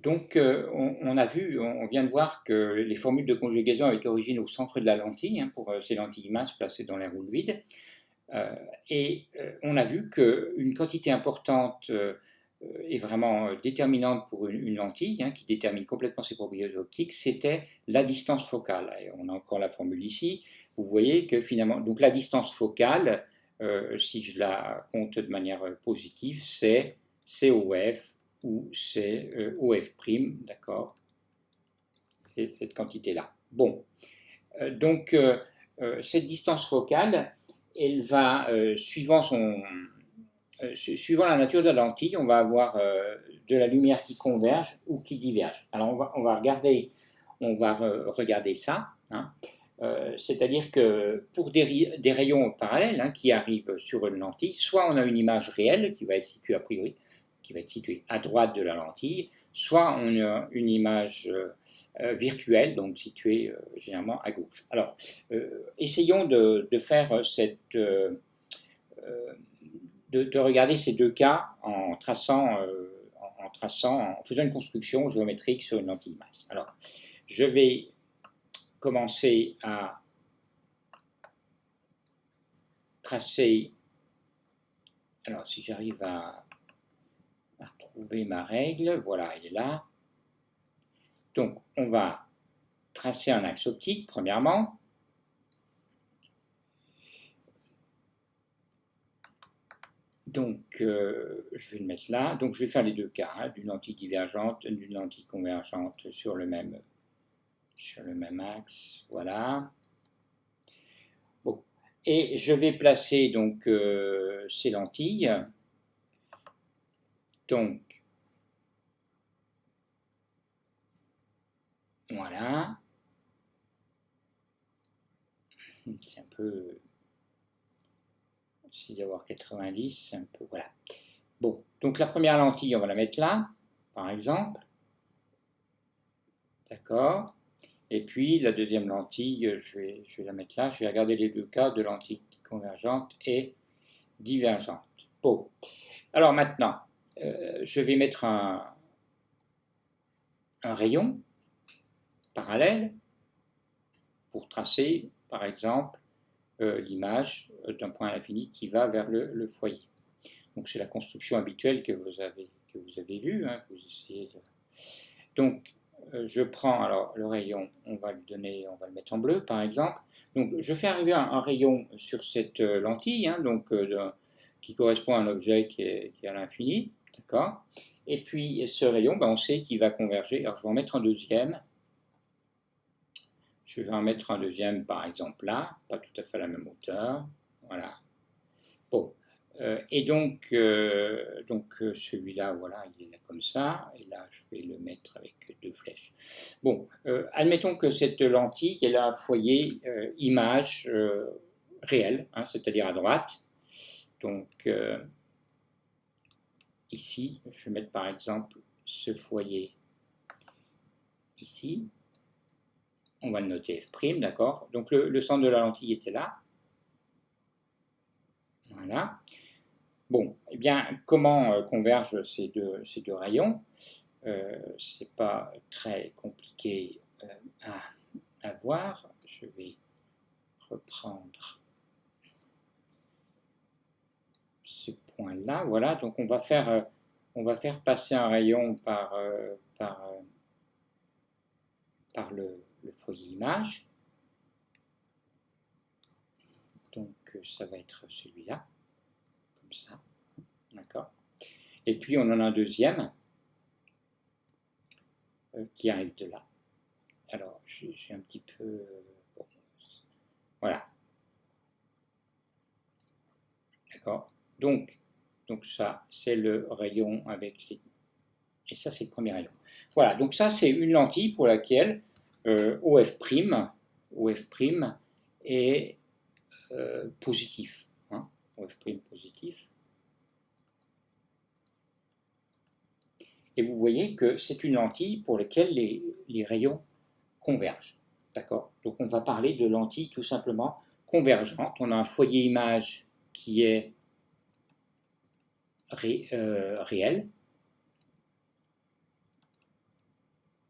Donc, on a vu, on vient de voir que les formules de conjugaison avec origine au centre de la lentille, hein, pour ces lentilles minces placées dans l'air ou le vide. On a vu qu'une quantité importante est vraiment déterminante pour une lentille, hein, qui détermine complètement ses propriétés optiques, c'était la distance focale. Et on a encore la formule ici. Vous voyez que finalement, donc la distance focale, si je la compte de manière positive, c'est COF ou c'est OF', d'accord? C'est cette quantité-là. Bon, donc cette distance focale, elle va, suivant la nature de la lentille, on va avoir de la lumière qui converge ou qui diverge. Alors on va regarder ça. Hein. C'est-à-dire que pour des rayons parallèles, hein, qui arrivent sur une lentille, soit on a une image réelle qui va être située a priori, qui va être située à droite de la lentille, soit on a une image virtuelle, donc située généralement à gauche. Alors, essayons de faire de regarder ces deux cas en faisant une construction géométrique sur une lentille mince. Alors, je vais commencer à tracer. Alors, si j'arrive à retrouver ma règle, voilà, elle est là. Donc, on va tracer un axe optique, premièrement. Donc, je vais le mettre là. Donc, je vais faire les deux cas, hein, d'une lentille divergente, d'une lentille convergente sur le même axe. Voilà. Bon. Et je vais placer donc ces lentilles. Donc, voilà. C'est un peu. J'essaie d'avoir 90, c'est un peu. Voilà. Bon, donc la première lentille, on va la mettre là, par exemple. D'accord. Et puis la deuxième lentille, je vais la mettre là. Je vais regarder les deux cas de lentille convergente et divergente. Bon. Alors maintenant, je vais mettre un rayon parallèle pour tracer, par exemple, l'image d'un point à l'infini qui va vers le foyer. Donc c'est la construction habituelle que vous avez vue. Hein, vous essayez de... Donc je prends alors le rayon, on va le mettre en bleu par exemple. Donc je fais arriver un rayon sur cette lentille, hein, donc qui correspond à un objet qui est à l'infini, d'accord. Et puis ce rayon, ben, on sait qu'il va converger. Alors je vais en mettre un deuxième. Je vais en mettre un deuxième par exemple là, pas tout à fait à la même hauteur. Voilà. Bon. Et donc celui-là, voilà, il est là comme ça, et là je vais le mettre avec deux flèches. Bon, admettons que cette lentille, elle a un foyer image réelle, hein, c'est-à-dire à droite. Donc ici, je vais mettre par exemple ce foyer ici. On va le noter F', d'accord. Donc le centre de la lentille était là. Voilà. Bon, eh bien, comment convergent ces deux rayons? C'est pas très compliqué à voir. Je vais reprendre ce point-là. Voilà, donc on va faire passer un rayon par le foyer image. Donc ça va être celui-là, comme ça, d'accord. Et puis on en a un deuxième qui arrive de là. Alors, j'ai un petit peu... bon, voilà. D'accord. Donc ça, c'est le rayon avec les... Et ça, c'est le premier rayon. Voilà, donc ça, c'est une lentille pour laquelle OF', est positif. Hein, OF' positif. Et vous voyez que c'est une lentille pour laquelle les rayons convergent. D'accord. Donc on va parler de lentille tout simplement convergente. On a un foyer image qui est réel.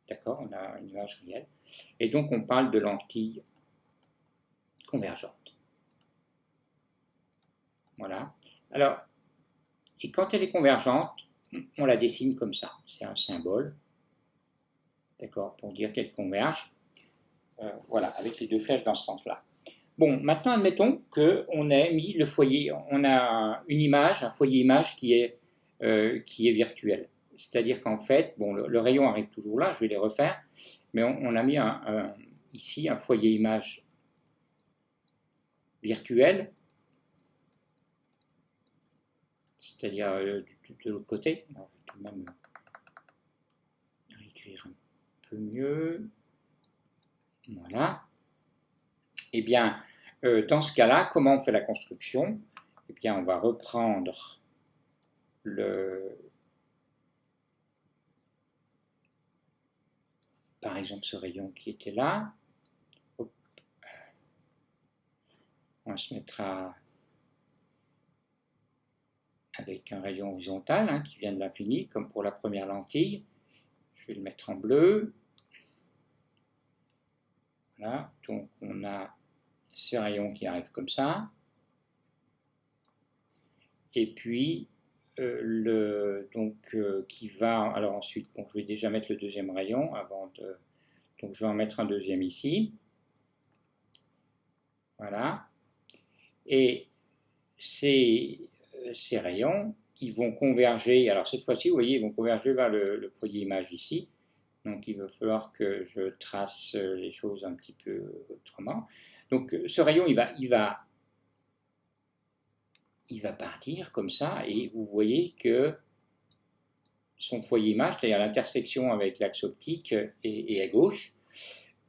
D'accord, on a une image réelle. Et donc on parle de lentille convergente. Voilà. Alors, et quand elle est convergente, on la dessine comme ça. C'est un symbole, d'accord, pour dire qu'elle converge. Voilà, avec les deux flèches dans ce sens-là. Bon, maintenant admettons qu'on ait mis le foyer, on a une image, un foyer image qui est virtuel. C'est-à-dire qu'en fait, bon, le rayon arrive toujours là, je vais les refaire, mais on a mis ici un foyer image virtuel, c'est-à-dire de l'autre côté. Alors, je vais tout de même réécrire un peu mieux. Voilà. Eh bien, dans ce cas-là, comment on fait la construction? Eh bien, on va reprendre par exemple ce rayon qui était là. Hop. On se mettra avec un rayon horizontal hein, qui vient de l'infini, comme pour la première lentille. Je vais le mettre en bleu. Voilà, donc on a ce rayon qui arrive comme ça. Et puis, qui va, alors ensuite, bon, je vais déjà mettre le deuxième rayon avant de, donc je vais en mettre un deuxième ici. Voilà. Et ces rayons, ils vont converger, alors cette fois-ci, vous voyez, ils vont converger vers le foyer image ici. Donc il va falloir que je trace les choses un petit peu autrement. Donc ce rayon, il va partir comme ça, et vous voyez que son foyer image, c'est-à-dire l'intersection avec l'axe optique, est à gauche.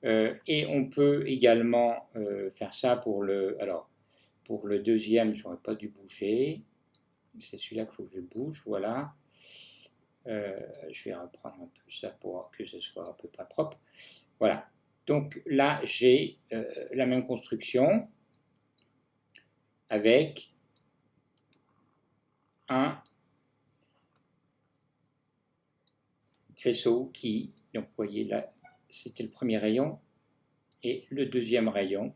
Et on peut également faire ça pour le deuxième, j'aurais pas dû bouger. C'est celui-là qu'il faut que je bouge, voilà. Je vais reprendre un peu ça pour que ce soit à peu près propre. Voilà. Donc là, j'ai la même construction avec un faisceau qui, donc vous voyez là, c'était le premier rayon, et le deuxième rayon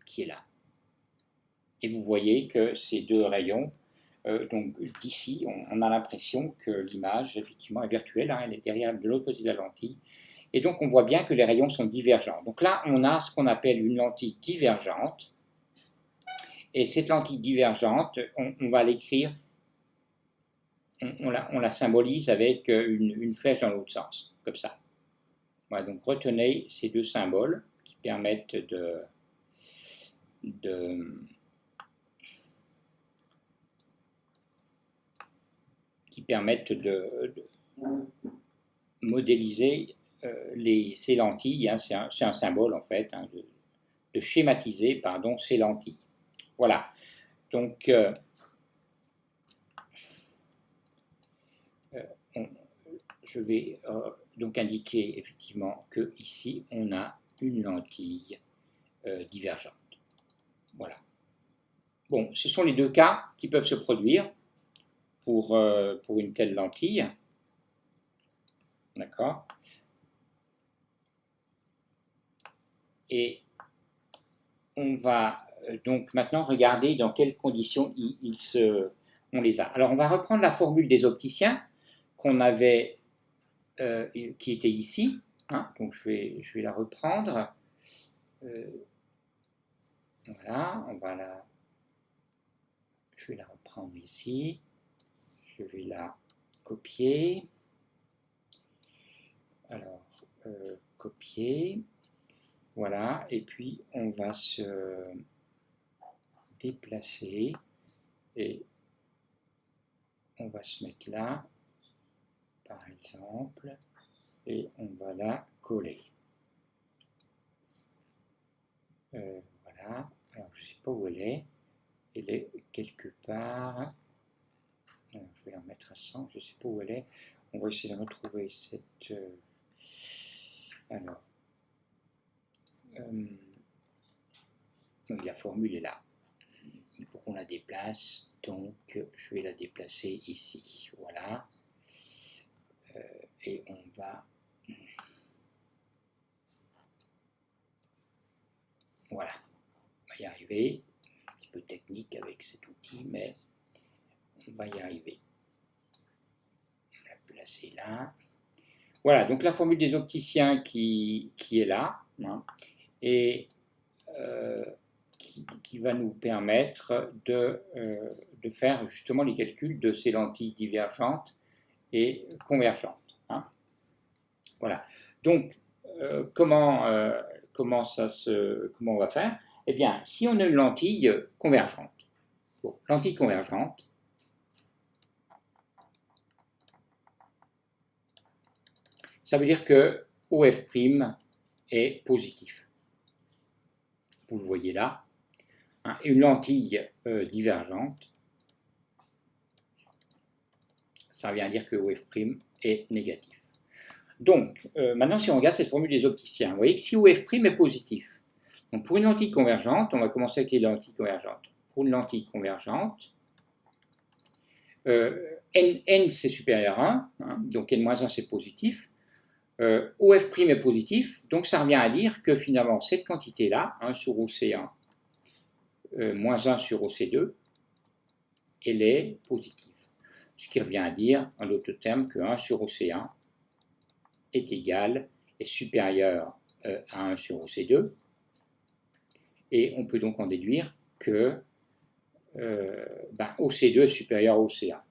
qui est là. Et vous voyez que ces deux rayons, donc d'ici, on a l'impression que l'image, effectivement, est virtuelle, hein, elle est derrière de l'autre côté de la lentille. Et donc on voit bien que les rayons sont divergents. Donc là, on a ce qu'on appelle une lentille divergente. Et cette lentille divergente, on va l'écrire, on la symbolise avec une flèche dans l'autre sens, comme ça. Voilà, donc retenez ces deux symboles qui permettent de modéliser ces lentilles, hein, c'est un symbole en fait, hein, de schématiser ces lentilles. Voilà, donc je vais donc indiquer effectivement que ici on a une lentille divergente. Voilà. Bon, ce sont les deux cas qui peuvent se produire pour une telle lentille. D'accord. Et on va donc maintenant regarder dans quelles conditions on les a. Alors on va reprendre la formule des opticiens qu'on avait, qui était ici. Hein, donc je vais la reprendre. Voilà, je vais la reprendre ici. Je vais la copier. Alors, copier. Voilà, et puis on va se déplacer et on va se mettre là, par exemple, et on va la coller. Voilà, alors je ne sais pas où elle est quelque part. Alors, je vais la remettre à 100, je ne sais pas où elle est. On va essayer de retrouver cette... alors, oui, la formule est là. Il faut qu'on la déplace, donc je vais la déplacer ici. Voilà. Et on va arriver. Un petit peu technique avec cet outil, mais on va y arriver. On va la placer là. Voilà, donc la formule des opticiens qui est là, hein, et qui va nous permettre de faire justement les calculs de ces lentilles divergentes et convergentes. Hein. Voilà. Donc, comment on va faire? Eh bien, si on a une lentille convergente, bon, lentille convergente, ça veut dire que OF' est positif. Vous le voyez là. Hein, une lentille divergente, ça vient à dire que OF' est négatif. Donc, maintenant, si on regarde cette formule des opticiens, vous voyez que si OF' est positif, donc pour une lentille convergente, on va commencer avec les lentilles convergentes. Pour une lentille convergente, n c'est supérieur à 1, hein, donc n-1 c'est positif. OF' est positif, donc ça revient à dire que finalement cette quantité-là, 1 sur OC1, moins 1 sur OC2, elle est positive. Ce qui revient à dire, en d'autres termes, que 1 sur OC1 est supérieur à 1 sur OC2, et on peut donc en déduire que OC2 est supérieur à OC1.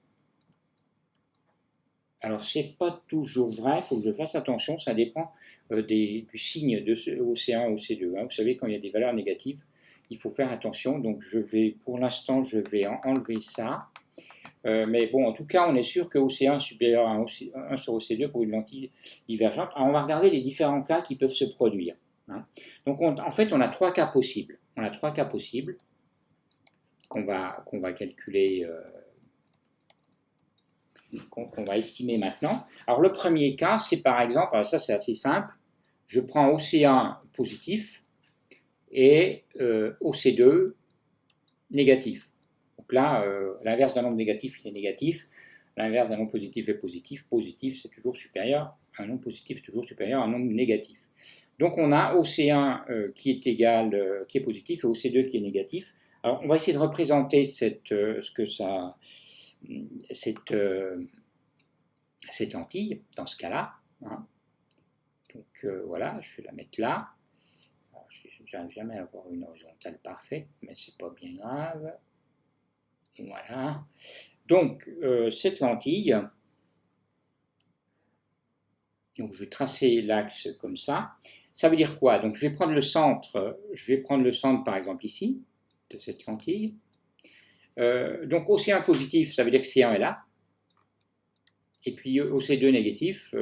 Alors, ce n'est pas toujours vrai, il faut que je fasse attention, ça dépend du signe de OC1 et OC2. Hein. Vous savez, quand il y a des valeurs négatives, il faut faire attention. Donc, pour l'instant, je vais enlever ça. Mais bon, en tout cas, on est sûr que OC1 est supérieur à 1 sur OC2 pour une lentille divergente. Alors, on va regarder les différents cas qui peuvent se produire. Hein. Donc, en fait, on a trois cas possibles. On a trois cas possibles qu'on va calculer, qu'on va estimer maintenant. Alors, le premier cas, c'est par exemple, alors ça c'est assez simple, je prends OC1 positif et OC2 négatif. Donc là, l'inverse d'un nombre négatif, il est négatif. L'inverse d'un nombre positif est positif. Positif, c'est toujours supérieur. Un nombre positif est toujours supérieur à un nombre négatif. Donc on a OC1 qui est égal, qui est positif, et OC2 qui est négatif. Alors on va essayer de représenter cette lentille dans ce cas-là. Hein. Donc voilà, je vais la mettre là. Je n'arrive jamais à avoir une horizontale parfaite, mais c'est pas bien grave. Voilà. Donc, cette lentille, donc je vais tracer l'axe comme ça. Ça veut dire quoi? Donc, je vais prendre le centre par exemple ici, de cette lentille. Donc, OC1 positif, ça veut dire que C1 est là. Et puis, OC2 négatif,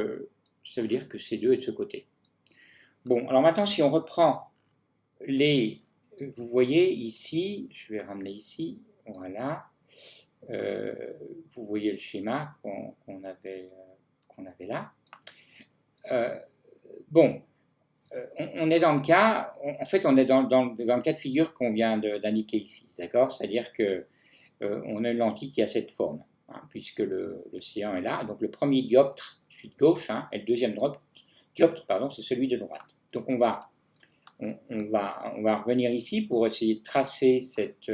ça veut dire que C2 est de ce côté. Bon, alors maintenant, si on reprend vous voyez ici, je vais ramener ici, voilà. Vous voyez le schéma qu'on avait là. Bon, on est dans le cas, en fait, on est dans le cas de figure qu'on vient d'indiquer ici, d'accord? C'est-à-dire que on a une lentille qui a cette forme, hein, puisque le C1 est là. Donc le premier dioptre, celui de gauche, hein, et le deuxième dioptre, c'est celui de droite. Donc on va revenir ici pour essayer de tracer cette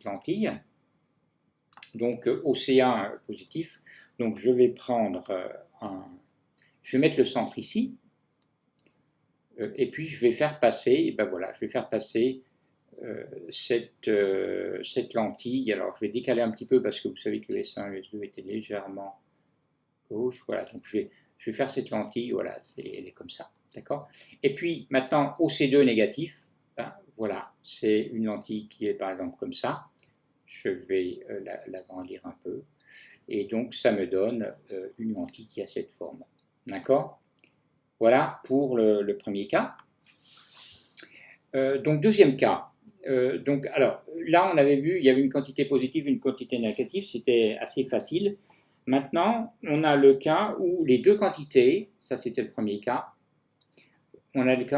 lentille. Donc OC1 positif. Donc je vais je vais mettre le centre ici, et puis je vais faire passer, cette lentille. Alors je vais décaler un petit peu parce que vous savez que le S1 et le S2 étaient légèrement gauche. Voilà, donc je vais faire cette lentille, voilà, elle est comme ça, d'accord? Et puis maintenant OC2 négatif, voilà, c'est une lentille qui est par exemple comme ça. Je vais l'agrandir un peu, et donc ça me donne une lentille qui a cette forme, d'accord? Voilà pour le premier cas. Donc deuxième cas. Alors là on avait vu, il y avait une quantité positive, une quantité négative, c'était assez facile. Maintenant on a le cas où les deux quantités, ça c'était le premier cas, on a le cas